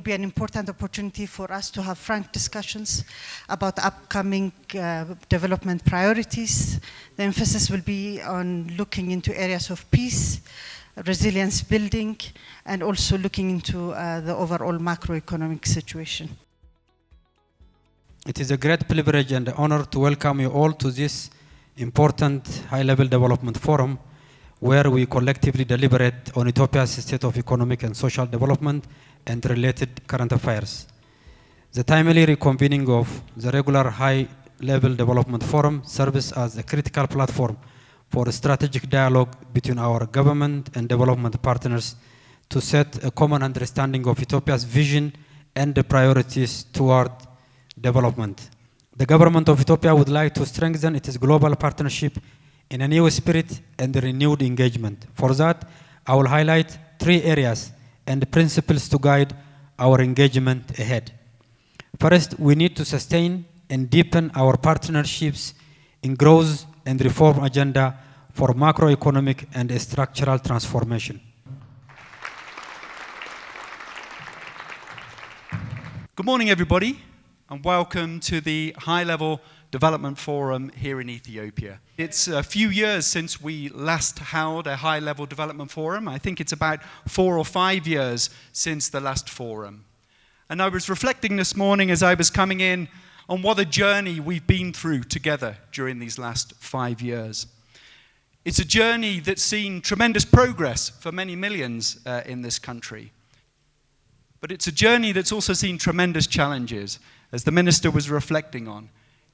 be an important opportunity for us to have frank discussions about upcoming development priorities. The emphasis will be on looking into areas of peace, resilience building, and also looking into the overall macroeconomic situation. It is a great privilege and honor to welcome you all to this important high-level development forum where we collectively deliberate on Ethiopia's state of economic and social development and related current affairs. The timely reconvening of the regular high-level development forum serves as a critical platform for a strategic dialogue between our government and development partners to set a common understanding of Ethiopia's vision and the priorities toward development. The government of Ethiopia would like to strengthen its global partnership in a new spirit and renewed engagement. For that, I will highlight 3 areas and principles to guide our engagement ahead. First, we need to sustain and deepen our partnerships in growth and reform agenda for macroeconomic and structural transformation. Good morning, everybody, and welcome to the High-Level Development Forum here in Ethiopia. It's a few years since we last held a high-level development forum. I think it's about 4 or 5 years since the last forum. And I was reflecting this morning as I was coming in on what a journey we've been through together during these last 5 years. It's a journey that's seen tremendous progress for many millions in this country. But it's a journey that's also seen tremendous challenges, as the minister was reflecting on.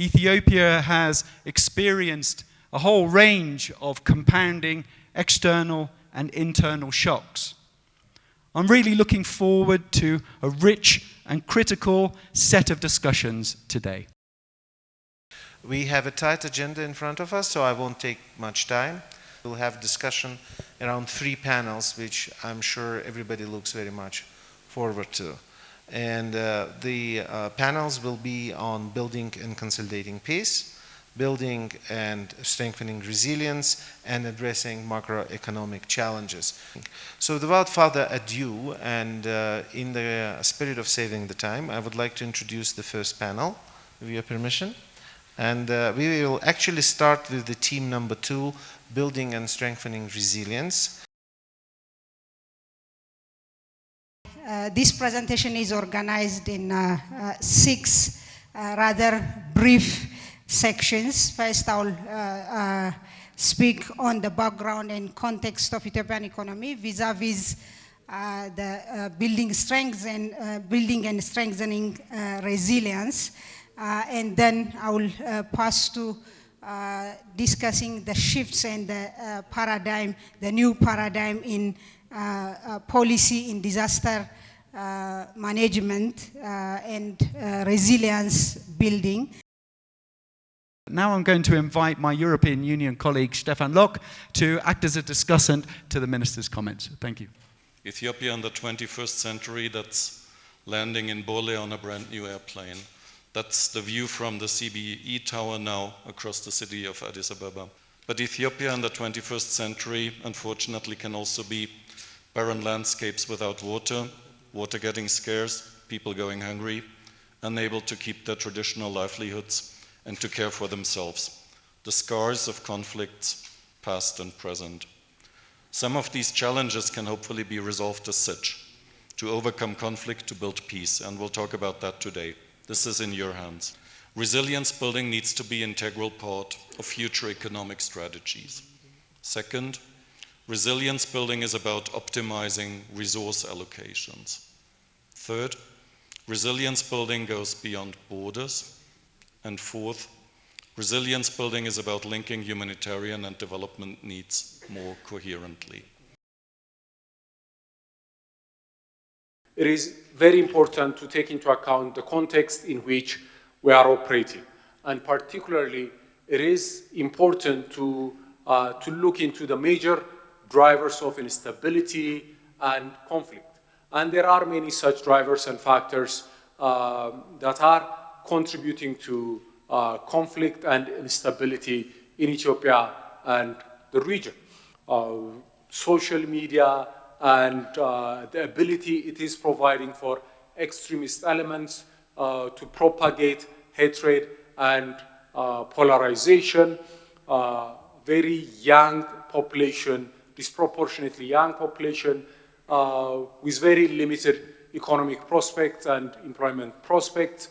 Ethiopia has experienced a whole range of compounding external and internal shocks. I'm really looking forward to a rich and critical set of discussions today. We have a tight agenda in front of us, so I won't take much time. We'll have discussion around 3 panels, which I'm sure everybody looks very much forward to. And the panels will be on building and consolidating peace, building and strengthening resilience, and addressing macroeconomic challenges. So without further ado, and in the spirit of saving the time, I would like to introduce the first panel, with your permission. And we will actually start with the team number 2, building and strengthening resilience. This presentation is organized in 6 rather brief sections. First, I will speak on the background and context of Ethiopian economy vis-a-vis the building and strengthening resilience. And then I will pass to discussing the shifts and the paradigm, the new paradigm in policy in disaster management and resilience building. Now I'm going to invite my European Union colleague Stefan Lok to act as a discussant to the Minister's comments. Thank you. Ethiopia in the 21st century, that's landing in Bole on a brand new airplane. That's the view from the CBE tower now across the city of Addis Ababa. But Ethiopia in the 21st century, unfortunately, can also be barren landscapes without water, water getting scarce, people going hungry, unable to keep their traditional livelihoods and to care for themselves. The scars of conflicts, past and present. Some of these challenges can hopefully be resolved as such, to overcome conflict, to build peace, and we'll talk about that today. This is in your hands. Resilience building needs to be an integral part of future economic strategies. Second, resilience building is about optimizing resource allocations. Third, resilience building goes beyond borders. And fourth, resilience building is about linking humanitarian and development needs more coherently. It is very important to take into account the context in which we are operating. And particularly, it is important to look into the major drivers of instability and conflict. And there are many such drivers and factors that are contributing to conflict and instability in Ethiopia and the region. Social media and the ability it is providing for extremist elements to propagate hatred and polarization. Very young population, disproportionately young population, with very limited economic prospects and employment prospects.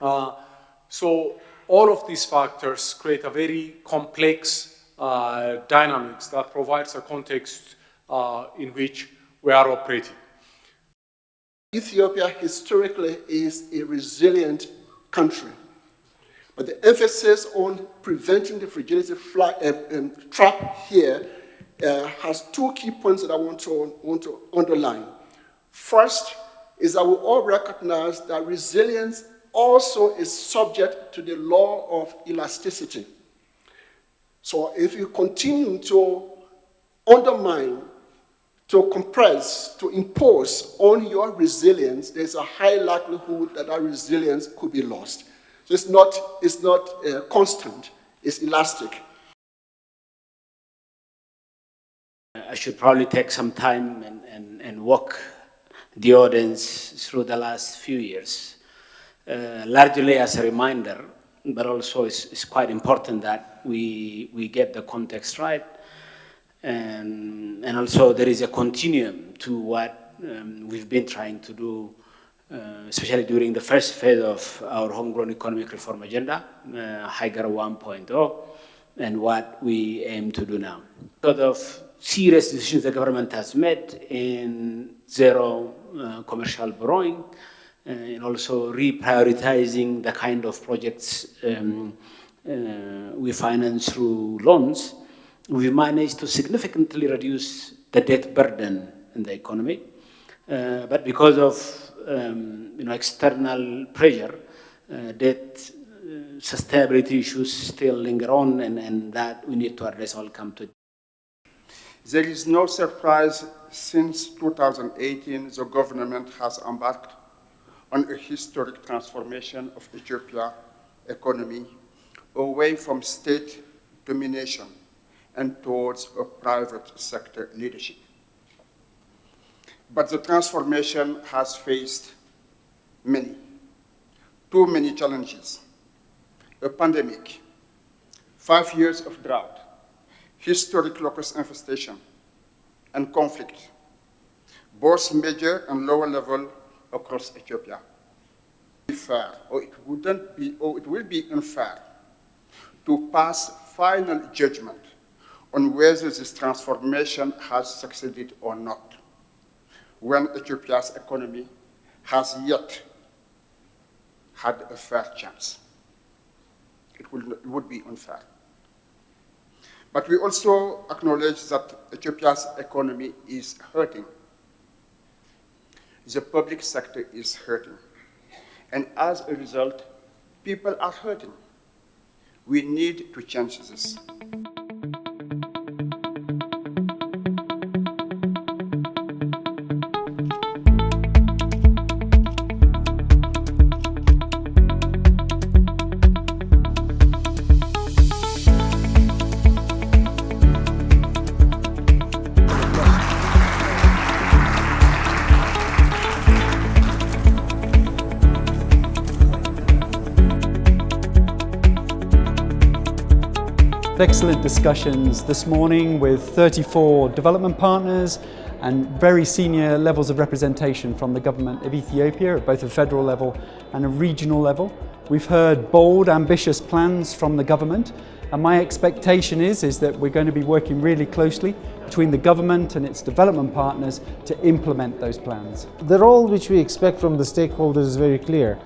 So all of these factors create a very complex dynamics that provides a context in which we are operating. Ethiopia historically is a resilient country, but the emphasis on preventing the fragility trap here has two key points that I want to underline. First is that we all recognize that resilience also is subject to the law of elasticity. So if you continue to undermine, to compress, to impose on your resilience, there's a high likelihood that that resilience could be lost. So it's not constant, it's elastic. I should probably take some time and walk the audience through the last few years, largely as a reminder, but also it's quite important that we get the context right. And also there is a continuum to what we've been trying to do, especially during the first phase of our homegrown economic reform agenda, Higher 1.0, and what we aim to do now. Sort of serious decisions the government has made in zero commercial borrowing, and also reprioritizing the kind of projects we finance through loans. We managed to significantly reduce the debt burden in the economy, but because of external pressure, debt sustainability issues still linger on, and that we need to address. I'll come to it. There is no surprise since 2018 the government has embarked on a historic transformation of Ethiopia's economy away from state domination and towards a private sector leadership. But the transformation has faced too many challenges. A pandemic, 5 years of drought, historic locust infestation, and conflict, both major and lower level across Ethiopia. Fair, or it will be unfair to pass final judgment on whether this transformation has succeeded or not, when Ethiopia's economy has yet had a fair chance. It would be unfair. But we also acknowledge that Ethiopia's economy is hurting. The public sector is hurting. And as a result, people are hurting. We need to change this. Excellent discussions this morning with 34 development partners and very senior levels of representation from the government of Ethiopia at both a federal level and a regional level. We've heard bold, ambitious plans from the government, and my expectation is that we're going to be working really closely between the government and its development partners to implement those plans. The role which we expect from the stakeholders is very clear.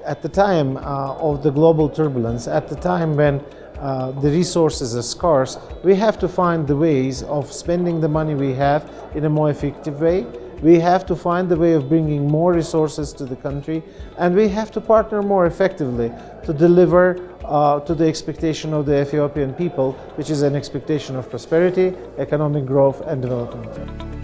At the time of the global turbulence, at the time when the resources are scarce, we have to find the ways of spending the money we have in a more effective way. We have to find the way of bringing more resources to the country, and we have to partner more effectively to deliver to the expectation of the Ethiopian people, which is an expectation of prosperity, economic growth and development.